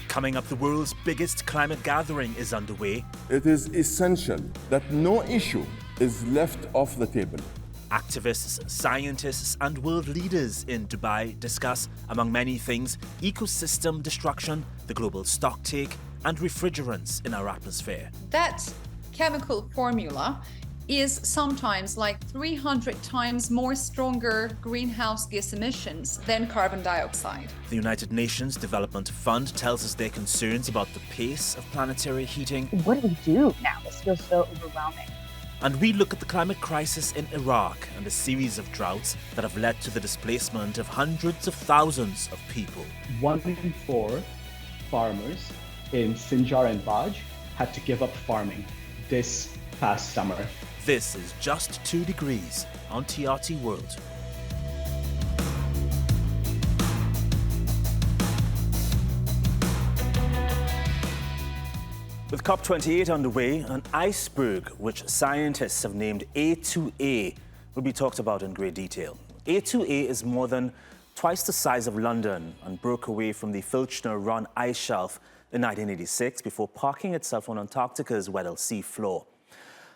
Coming up, the world's biggest climate gathering is underway. It is essential that no issue is left off the table. Activists, scientists and world leaders in Dubai discuss, among many things, ecosystem destruction, the global stocktake and refrigerants in our atmosphere. That chemical formula is sometimes like 300 times more stronger greenhouse gas emissions than carbon dioxide. The United Nations Development Fund tells us their concerns about the pace of planetary heating. What do we do now? This feels so overwhelming. And we look at the climate crisis in Iraq and a series of droughts that have led to the displacement of hundreds of thousands of people. 1 in 4 farmers in Sinjar and Baj had to give up farming this past summer. This is Just 2 Degrees on TRT World. With COP28 underway, an iceberg which scientists have named A2A will be talked about in great detail. A2A is more than twice the size of London and broke away from the Filchner-Ronne ice shelf in 1986 before parking itself on Antarctica's Weddell Sea floor.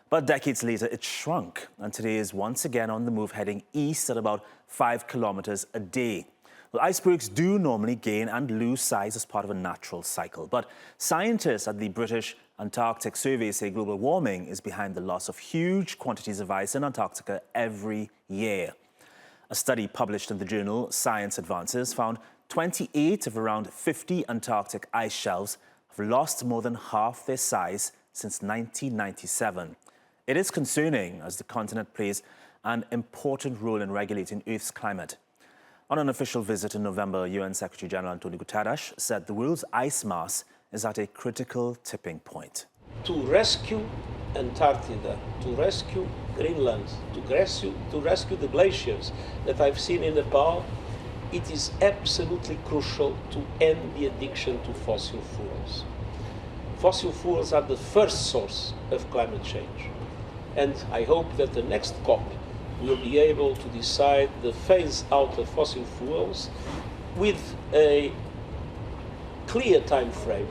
But decades later, it shrunk, and today is once again on the move, heading east at about 5 kilometers a day. Well, icebergs do normally gain and lose size as part of a natural cycle, but scientists at the British Antarctic Survey say global warming is behind the loss of huge quantities of ice in Antarctica every year. A study published in the journal Science Advances found 28 of around 50 Antarctic ice shelves have lost more than half their size since 1997. It is concerning as the continent plays an important role in regulating Earth's climate. On an official visit in November, UN Secretary General Antonio Guterres said the world's ice mass is at a critical tipping point. To rescue Antarctica, to rescue Greenland, to rescue the glaciers that I've seen in Nepal, it is absolutely crucial to end the addiction to fossil fuels. Fossil fuels are the first source of climate change. And I hope that the next COP will be able to decide the phase out of fossil fuels with a clear time frame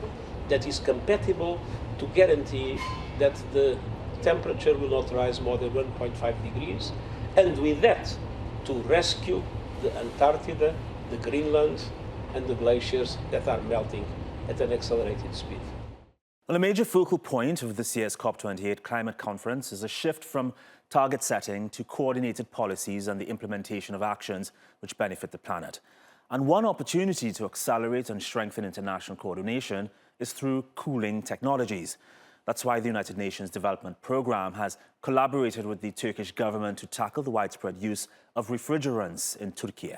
that is compatible to guarantee that the temperature will not rise more than 1.5 degrees, and with that to rescue the Antarctica, the Greenland and the glaciers that are melting at an accelerated speed. Well, a major focal point of this year's COP28 climate conference is a shift from target setting to coordinated policies and the implementation of actions which benefit the planet. And one opportunity to accelerate and strengthen international coordination is through cooling technologies. That's why the United Nations Development Programme has collaborated with the Turkish government to tackle the widespread use of refrigerants in Turkey.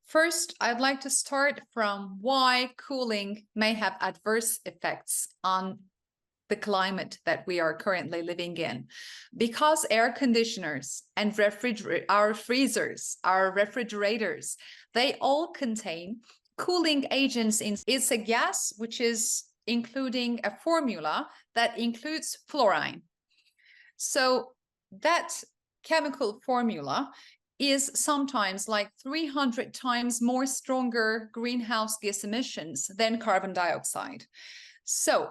First, I'd like to start from why cooling may have adverse effects on the climate that we are currently living in. Because air conditioners and our freezers, our refrigerators, they all contain cooling agents. It's a gas which is including a formula that includes fluorine. So that chemical formula is sometimes like 300 times more stronger greenhouse gas emissions than carbon dioxide. So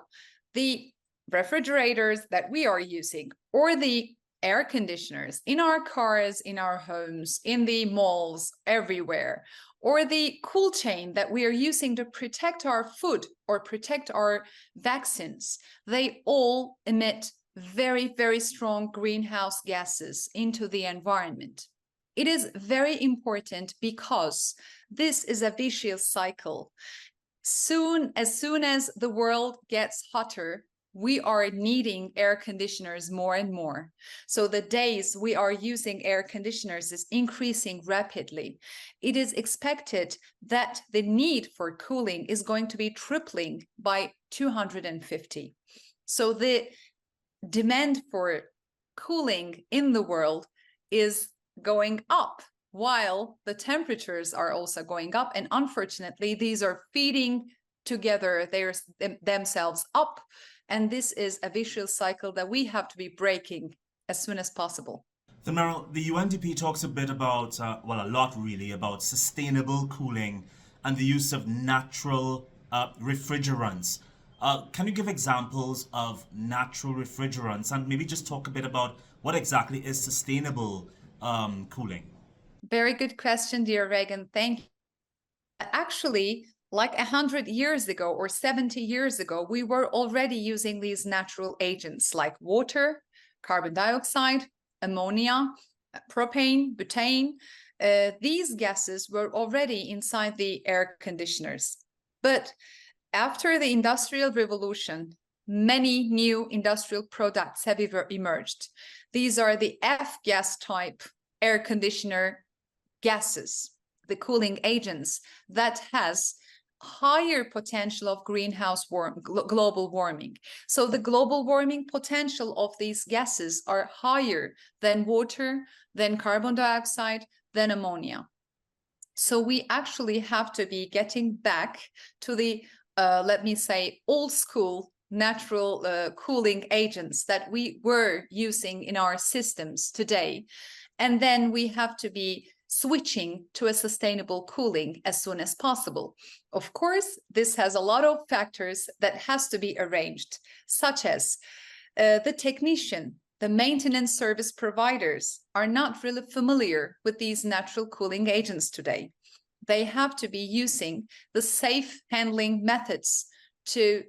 the refrigerators that we are using or the air conditioners in our cars, in our homes, in the malls, everywhere, or the cool chain that we are using to protect our food or protect our vaccines, they all emit very, very strong greenhouse gases into the environment. It is very important because this is a vicious cycle. As soon as the world gets hotter, we are needing air conditioners more and more. So the days we are using air conditioners is increasing rapidly. It is expected that the need for cooling is going to be tripling by 250. So the demand for cooling in the world is going up while the temperatures are also going up. And unfortunately, these are feeding together themselves up. And this is a vicious cycle that we have to be breaking as soon as possible. So Meral, the UNDP talks a bit about, a lot really, about sustainable cooling and the use of natural refrigerants. Can you give examples of natural refrigerants and maybe just talk a bit about what exactly is sustainable cooling? Very good question, dear Reagan. Thank you. Actually, like 100 years ago or 70 years ago, we were already using these natural agents like water, carbon dioxide, ammonia, propane, butane. These gases were already inside the air conditioners. But after the Industrial Revolution, many new industrial products have emerged. These are the F-gas type air conditioner gases, the cooling agents that has higher potential of global warming. So the global warming potential of these gases are higher than water, than carbon dioxide, than ammonia. So we actually have to be getting back to the, let me say, old school natural cooling agents that we were using in our systems today. And then we have to be switching to a sustainable cooling as soon as possible. Of course, this has a lot of factors that has to be arranged, such as the technician, the maintenance service providers are not really familiar with these natural cooling agents today. They have to be using the safe handling methods to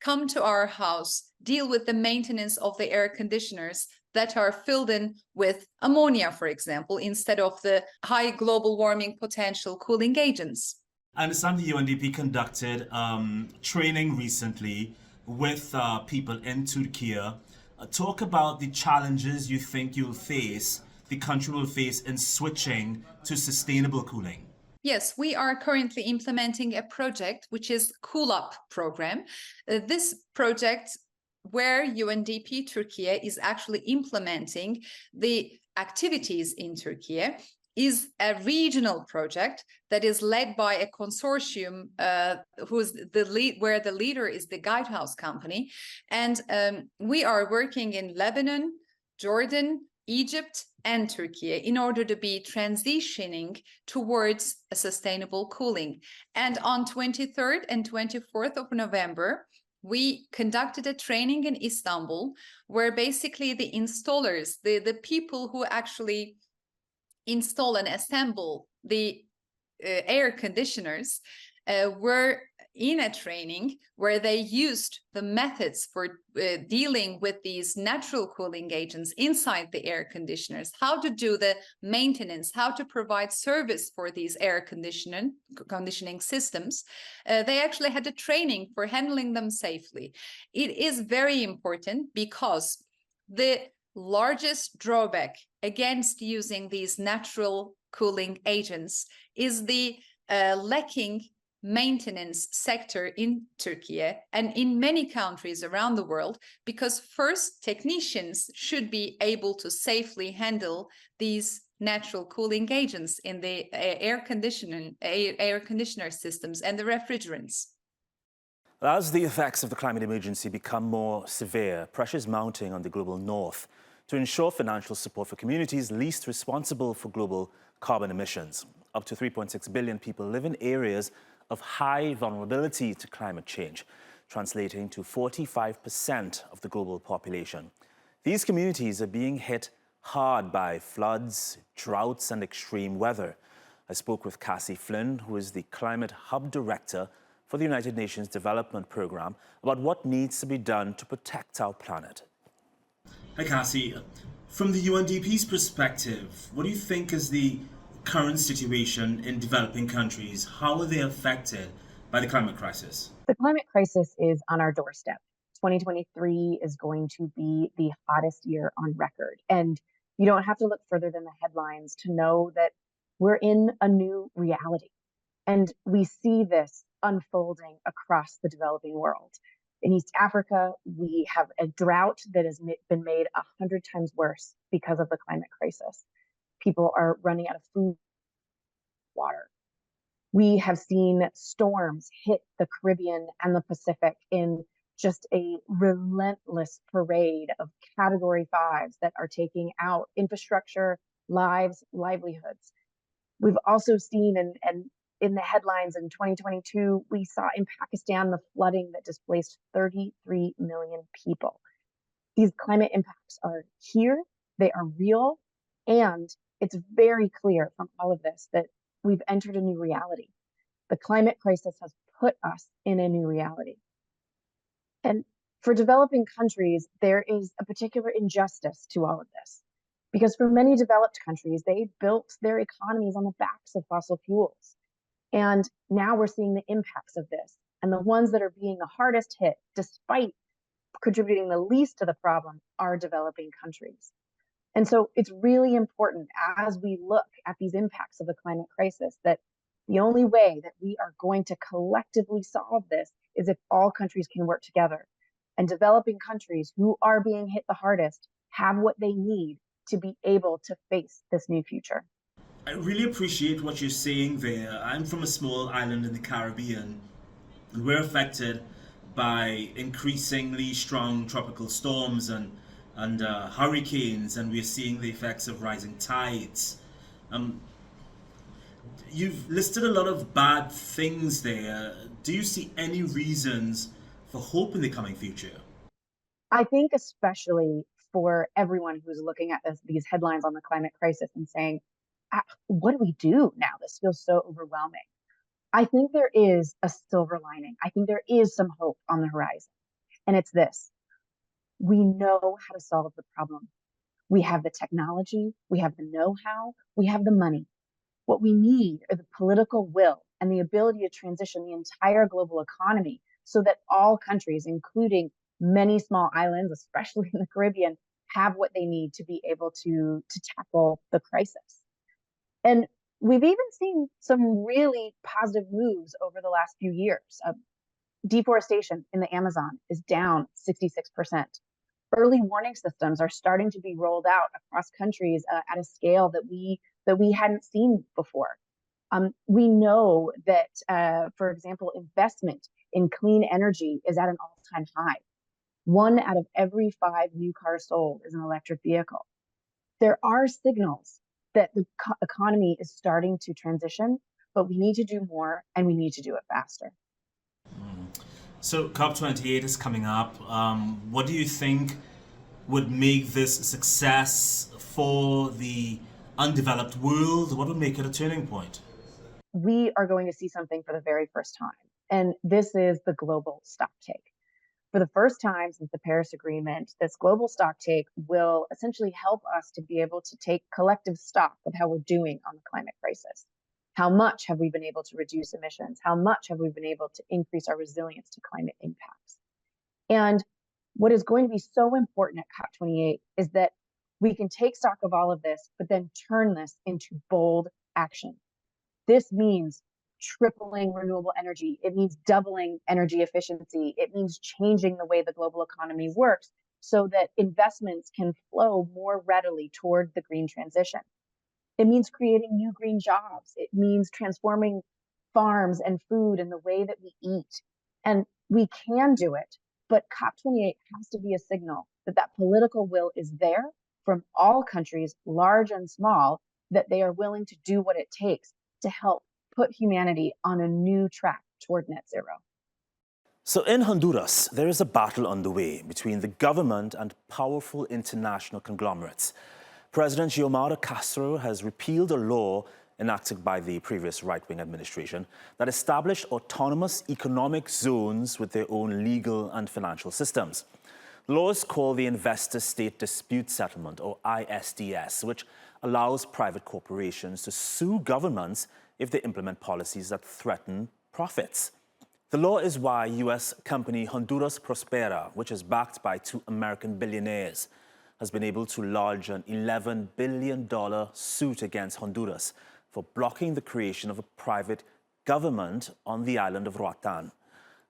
come to our house, deal with the maintenance of the air conditioners that are filled in with ammonia, for example, instead of the high global warming potential cooling agents. I understand the UNDP conducted training recently with people in Turkey. Talk about the challenges you think the country will face in switching to sustainable cooling. Yes, we are currently implementing a project which is Cool Up program. This project where UNDP Turkey is actually implementing the activities in Turkey is a regional project that is led by a consortium who's the lead, where the leader is the Guidehouse Company. And we are working in Lebanon, Jordan, Egypt, and Turkey in order to be transitioning towards a sustainable cooling. And on 23rd and 24th of November, we conducted a training in Istanbul where basically the installers, the people who actually install and assemble the air conditioners were in a training where they used the methods for dealing with these natural cooling agents inside the air conditioners, how to do the maintenance, how to provide service for these air conditioning systems. They actually had a training for handling them safely. It is very important because the largest drawback against using these natural cooling agents is the lacking maintenance sector in Turkey and in many countries around the world, because first technicians should be able to safely handle these natural cooling agents in the air conditioner systems and the refrigerants. As the effects of the climate emergency become more severe, pressure is mounting on the global north to ensure financial support for communities least responsible for global carbon emissions. Up to 3.6 billion people live in areas of high vulnerability to climate change, translating to 45% of the global population. These communities are being hit hard by floods, droughts, and extreme weather. I spoke with Cassie Flynn, who is the Climate Hub Director for the United Nations Development Programme, about what needs to be done to protect our planet. Hi, Cassie. From the UNDP's perspective, what do you think is the current situation in developing countries? How are they affected by the climate crisis? The climate crisis is on our doorstep. 2023 is going to be the hottest year on record. And you don't have to look further than the headlines to know that we're in a new reality. And we see this unfolding across the developing world. In East Africa, we have a drought that has been made 100 times worse because of the climate crisis. People are running out of food, water. We have seen storms hit the Caribbean and the Pacific in just a relentless parade of Category 5s that are taking out infrastructure, lives, livelihoods. We've also seen, and in the headlines in 2022, we saw in Pakistan the flooding that displaced 33 million people. These climate impacts are here, they are real, and it's very clear from all of this that we've entered a new reality. The climate crisis has put us in a new reality. And for developing countries, there is a particular injustice to all of this. Because for many developed countries, they built their economies on the backs of fossil fuels. And now we're seeing the impacts of this. And the ones that are being the hardest hit, despite contributing the least to the problem, are developing countries. And so it's really important as we look at these impacts of the climate crisis that the only way that we are going to collectively solve this is if all countries can work together. And developing countries who are being hit the hardest have what they need to be able to face this new future. I really appreciate what you're saying there. I'm from a small island in the Caribbean, and we're affected by increasingly strong tropical storms and hurricanes, and we're seeing the effects of rising tides. You've listed a lot of bad things there. Do you see any reasons for hope in the coming future? I think especially for everyone who's looking at these headlines on the climate crisis and saying, what do we do now? This feels so overwhelming. I think there is a silver lining. I think there is some hope on the horizon. And it's this: we know how to solve the problem. We have the technology, we have the know-how, we have the money. What we need are the political will and the ability to transition the entire global economy so that all countries, including many small islands, especially in the Caribbean, have what they need to be able to tackle the crisis. And we've even seen some really positive moves over the last few years. Deforestation in the Amazon is down 66%. Early warning systems are starting to be rolled out across countries at a scale that we hadn't seen before. We know that, for example, investment in clean energy is at an all-time high. 1 out of every 5 new cars sold is an electric vehicle. There are signals that the economy is starting to transition, but we need to do more and we need to do it faster. So COP28 is coming up. What do you think would make this a success for the undeveloped world? What would make it a turning point? We are going to see something for the very first time, and this is the global stocktake. For the first time since the Paris Agreement, this global stocktake will essentially help us to be able to take collective stock of how we're doing on the climate crisis. How much have we been able to reduce emissions? How much have we been able to increase our resilience to climate impacts? And what is going to be so important at COP28 is that we can take stock of all of this, but then turn this into bold action. This means tripling renewable energy. It means doubling energy efficiency. It means changing the way the global economy works so that investments can flow more readily toward the green transition. It means creating new green jobs. It means transforming farms and food and the way that we eat. And we can do it, but COP28 has to be a signal that that political will is there from all countries, large and small, that they are willing to do what it takes to help put humanity on a new track toward net zero. So in Honduras, there is a battle underway between the government and powerful international conglomerates. President Xiomara Castro has repealed a law enacted by the previous right-wing administration that established autonomous economic zones with their own legal and financial systems. The law is called the Investor-State Dispute Settlement, or ISDS, which allows private corporations to sue governments if they implement policies that threaten profits. The law is why U.S. company Honduras Prospera, which is backed by 2 American billionaires, has been able to lodge an $11 billion suit against Honduras for blocking the creation of a private government on the island of Roatan.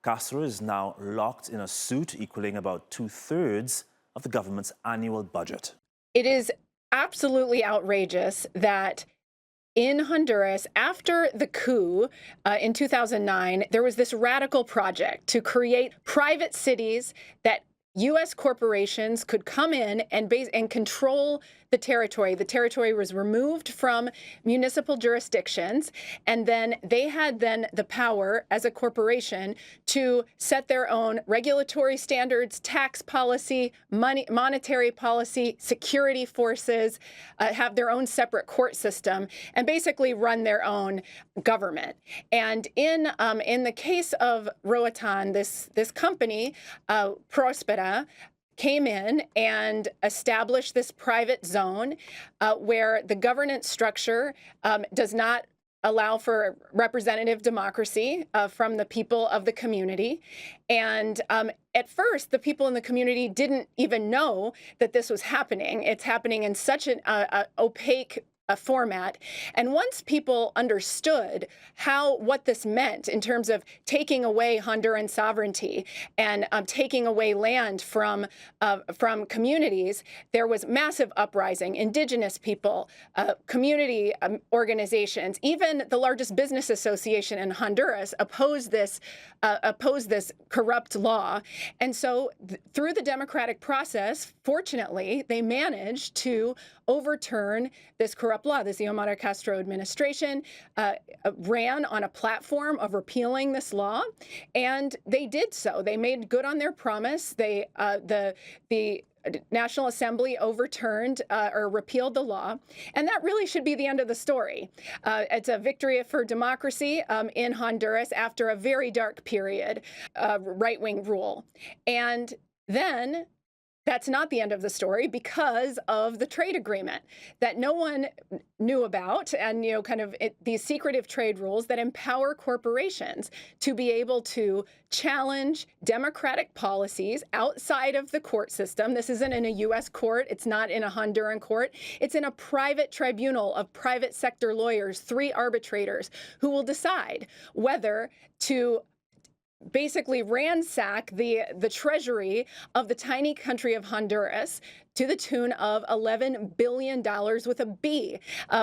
Castro is now locked in a suit equaling about 2/3 of the government's annual budget. It is absolutely outrageous that in Honduras, after the coup in 2009, there was this radical project to create private cities that U.S. corporations could come in and control the territory. The territory was removed from municipal jurisdictions, and then they had the power as a corporation to set their own regulatory standards, tax policy, monetary policy, security forces, have their own separate court system, and basically run their own government. And in the case of Roatan, this company, Prospera, came in and established this private zone where the governance structure does not allow for representative democracy from the people of the community. And at first, the people in the community didn't even know that this was happening. It's happening in such an opaque format. And once people understood what this meant in terms of taking away Honduran sovereignty and taking away land from communities, there was massive uprising. Indigenous people, community organizations, even the largest business association in Honduras opposed this corrupt law. And so through the democratic process, fortunately, they managed to overturn this corrupt law. The Xiomara Castro administration ran on a platform of repealing this law, and they did so. They made good on their promise. The National Assembly overturned or repealed the law, and that really should be the end of the story. It's a victory for democracy in Honduras after a very dark period of right-wing rule. And then that's not the end of the story because of the trade agreement that no one knew about, and these secretive trade rules that empower corporations to be able to challenge democratic policies outside of the court system. This isn't in a U.S. court. It's not in a Honduran court. It's in a private tribunal of private sector lawyers, 3 arbitrators who will decide whether to basically ransack the treasury of the tiny country of Honduras to the tune of $11 billion with a B,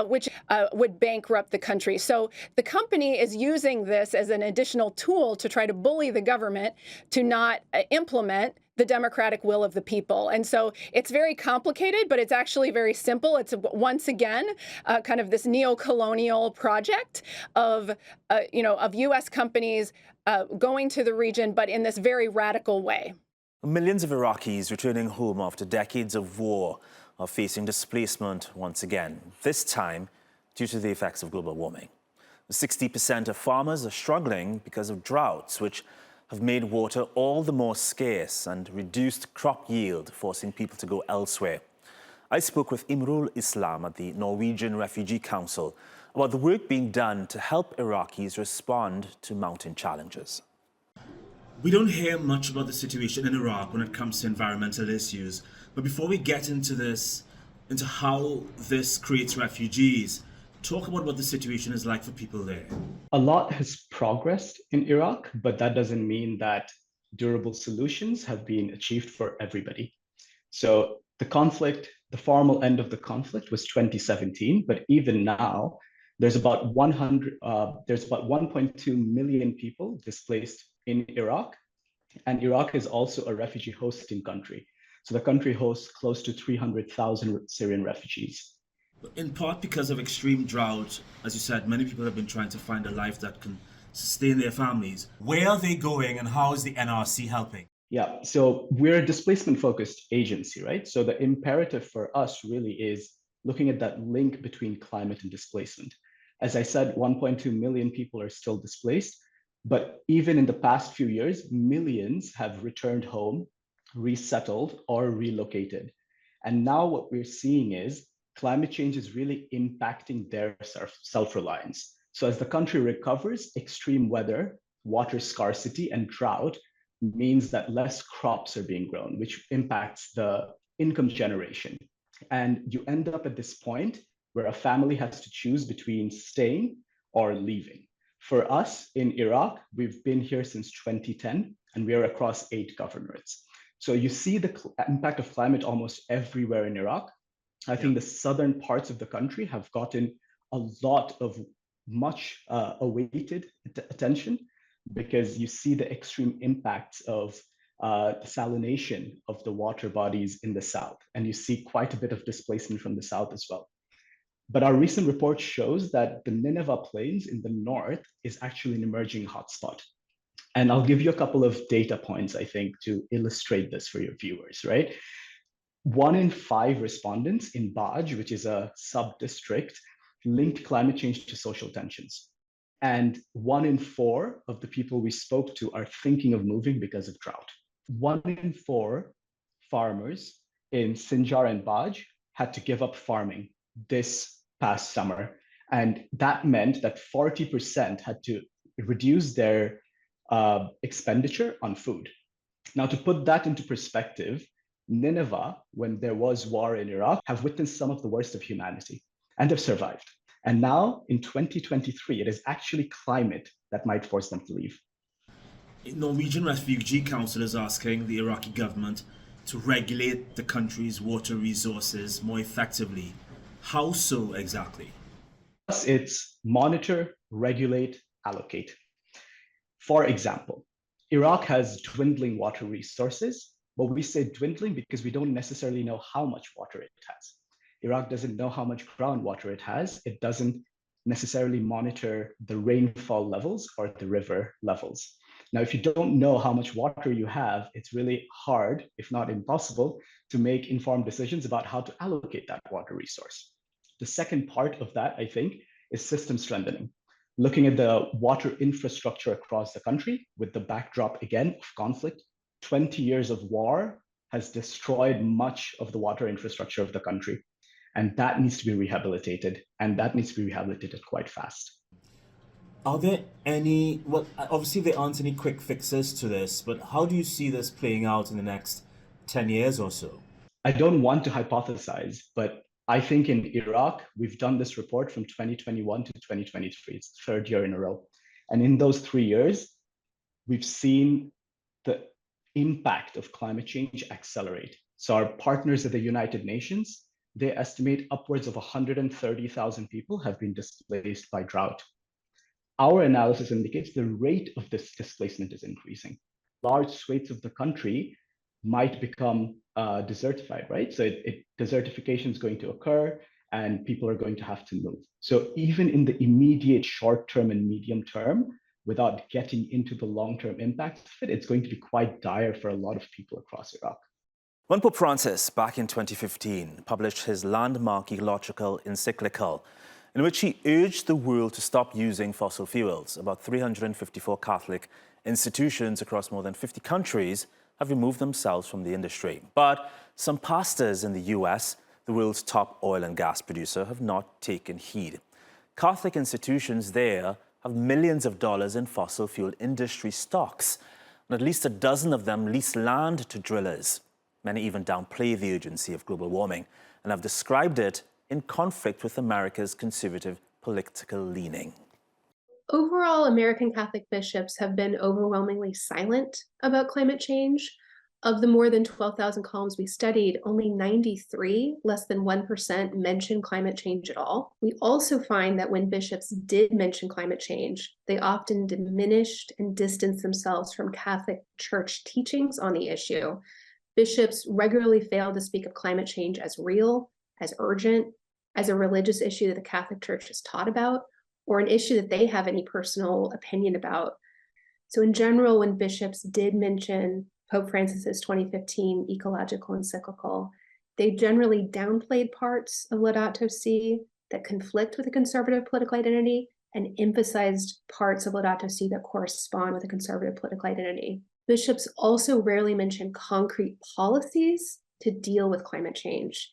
which would bankrupt the country. So the company is using this as an additional tool to try to bully the government to not implement the democratic will of the people. And so it's very complicated, but it's actually very simple. It's once again kind of this neo-colonial project of U.S. companies going to the region, but in this very radical way. Millions of Iraqis returning home after decades of war are facing displacement once again, this time due to the effects of global warming. 60% of farmers are struggling because of droughts, which have made water all the more scarce and reduced crop yield, forcing people to go elsewhere. I spoke with Imrul Islam at the Norwegian Refugee Council about the work being done to help Iraqis respond to mounting challenges. We don't hear much about the situation in Iraq when it comes to environmental issues. But before we get into this, into how this creates refugees, talk about what the situation is like for people there. A lot has progressed in Iraq, but that doesn't mean that durable solutions have been achieved for everybody. So the formal end of the conflict was 2017, but even now, there's about 1.2 million people displaced in Iraq, and Iraq is also a refugee hosting country. So the country hosts close to 300,000 Syrian refugees. In part because of extreme drought, as you said, many people have been trying to find a life that can sustain their families. Where are they going and how is the NRC helping? Yeah, so we're a displacement-focused agency, right? So the imperative for us really is looking at that link between climate and displacement. As I said, 1.2 million people are still displaced, but even in the past few years, millions have returned home, resettled, or relocated. And now what we're seeing is climate change is really impacting their self-reliance. So as the country recovers, extreme weather, water scarcity, and drought means that less crops are being grown, which impacts the income generation. And you end up at this point where a family has to choose between staying or leaving. For us in Iraq, we've been here since 2010, and we are across 8 governorates. So you see the impact of climate almost everywhere in Iraq. I think the southern parts of the country have gotten a lot of much awaited attention because you see the extreme impacts of desalination of the water bodies in the south. And you see quite a bit of displacement from the south as well. But our recent report shows that the Nineveh Plains in the north is actually an emerging hotspot. And I'll give you a couple of data points, I think, to illustrate this for your viewers, right? 1 in 5 respondents in Baj, which is a sub-district, linked climate change to social tensions. And 1 in 4 of the people we spoke to are thinking of moving because of drought. 1 in 4 farmers in Sinjar and Baj had to give up farming this past summer. And that meant that 40% had to reduce their expenditure on food. Now, to put that into perspective, Nineveh, when there was war in Iraq, have witnessed some of the worst of humanity and have survived. And now in 2023, it is actually climate that might force them to leave. Norwegian Refugee Council is asking the Iraqi government to regulate the country's water resources more effectively. How so exactly? It's monitor, regulate, allocate. For example, Iraq has dwindling water resources, but we say dwindling because we don't necessarily know how much water it has. Iraq doesn't know how much groundwater it has. It doesn't necessarily monitor the rainfall levels or the river levels. Now, if you don't know how much water you have, it's really hard, if not impossible, to make informed decisions about how to allocate that water resource. The second part of that, I think, is system strengthening. Looking at the water infrastructure across the country with the backdrop, again, of conflict. 20 years of war has destroyed much of the water infrastructure of the country. And that needs to be rehabilitated. And that needs to be rehabilitated quite fast. Are there any, well, obviously there aren't any quick fixes to this, but how do you see this playing out in the next 10 years or so? I don't want to hypothesize, but I think in Iraq, we've done this report from 2021 to 2023. It's the 3rd year in a row. And in those 3 years, we've seen the impact of climate change accelerate. So our partners at the United Nations, they estimate upwards of 130,000 people have been displaced by drought. Our analysis indicates the rate of this displacement is increasing. Large swathes of the country might become desertified, right? So desertification is going to occur and people are going to have to move. So even in the immediate short term and medium term, without getting into the long-term impact of it, it's going to be quite dire for a lot of people across Iraq. When Pope Francis, back in 2015, published his landmark ecological encyclical, in which he urged the world to stop using fossil fuels, about 354 Catholic institutions across more than 50 countries have removed themselves from the industry. But some pastors in the US, the world's top oil and gas producer, have not taken heed. Catholic institutions there have millions of dollars in fossil fuel industry stocks, and at least a dozen of them lease land to drillers. Many even downplay the urgency of global warming and have described it in conflict with America's conservative political leaning. Overall, American Catholic bishops have been overwhelmingly silent about climate change. Of the more than 12,000 columns we studied, only 93, less than 1%, mention climate change at all. We also find that when bishops did mention climate change, they often diminished and distanced themselves from Catholic Church teachings on the issue. Bishops regularly fail to speak of climate change as real, as urgent, as a religious issue that the Catholic Church has taught about, or an issue that they have any personal opinion about. So in general, when bishops did mention Pope Francis's 2015 ecological encyclical, they generally downplayed parts of Laudato Si that conflict with a conservative political identity and emphasized parts of Laudato Si that correspond with a conservative political identity. Bishops also rarely mention concrete policies to deal with climate change.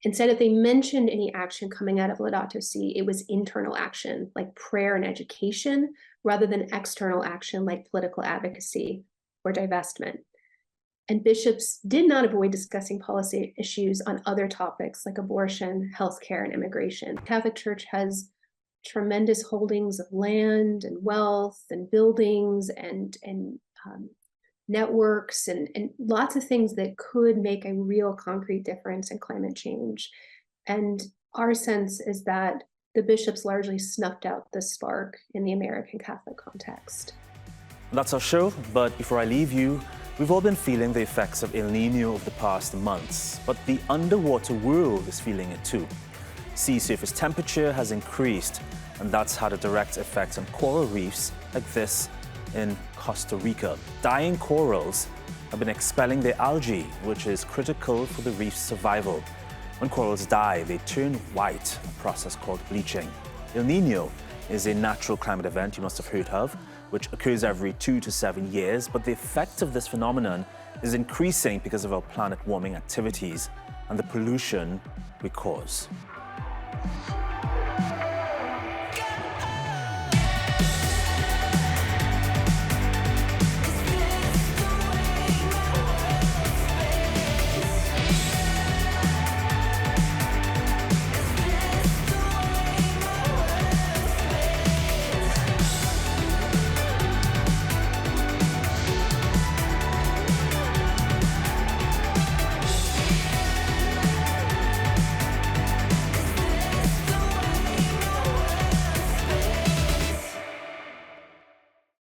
Instead, if they mentioned any action coming out of Laudato Si, it was internal action like prayer and education, rather than external action like political advocacy or divestment. And bishops did not avoid discussing policy issues on other topics like abortion, healthcare, and immigration. The Catholic Church has tremendous holdings of land and wealth and buildings and networks and lots of things that could make a real concrete difference in climate change. And our sense is that the bishops largely snuffed out the spark in the American Catholic context. That's our show, but before I leave you, We've all been feeling the effects of El Nino over the past months, but the underwater world is feeling it too. Sea surface temperature has increased, and that's had a direct effect on coral reefs like this in Costa Rica. Dying corals have been expelling their algae, which is critical for the reef's survival. When corals die, they turn white, a process called bleaching. El Nino is a natural climate event you must have heard of, which occurs every 2 to 7 years, but the effect of this phenomenon is increasing because of our planet warming activities and the pollution we cause.